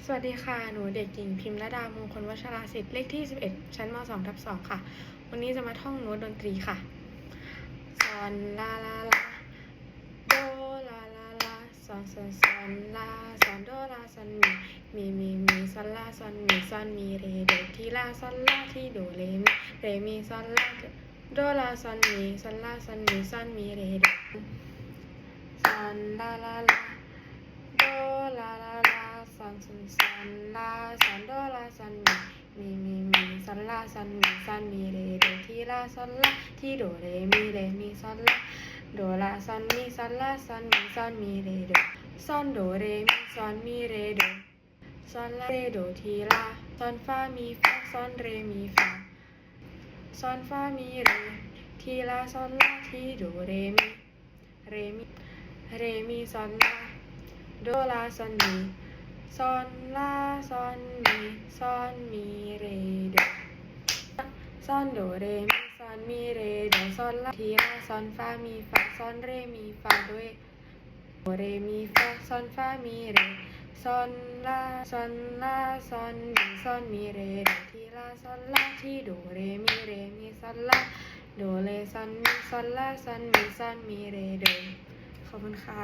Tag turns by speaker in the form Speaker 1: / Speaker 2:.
Speaker 1: สวัสดีค่ะหนูเด็กหญิงพิมรดามงคลวชราสิทธิ์เลขที่11ชั้นม2/2ค่ะวันนี้จะมาท่องโน้ตดนตรีค่ะซอนลาลาลาโดลาลาลาซอนซอนซอนลาซอนโดลาซอนมีซอนลาซอนมีเรโดทีลาซอนลาทีโดเรมีซอนลาโดลาซอนมีซอนลาซอนมีเรโดซอนลาลาลาโดลาลาลาซอนลาซอนโดลาซอนมีซอนลาซอนมีเรโดทีลาซอนลาทีโดเรมีซอนลาโดลาซอนลาซอนมีเรโดซอนโดเรมีซอนมีเรโดซอนลาเรโดทีลาซอนฟามีฟาซอนเรมีฟาซอนฟามีเรทีลาซอนลาทีโดเรมีซอนลาโดลาซอนซอนลาซอนมีเรโดซอนโดเรมีซอนมีเรโดซอนลาทีลาซอนฟามีฟาซอนเรมีฟาโดเรมีฟาซอนฟามีเรซอนลาซอนมีเรโดทีลาซอนลาทีโดเรมีซอนลาโดเรซอนลาซอนมีเรโดขอบคุณค่ะ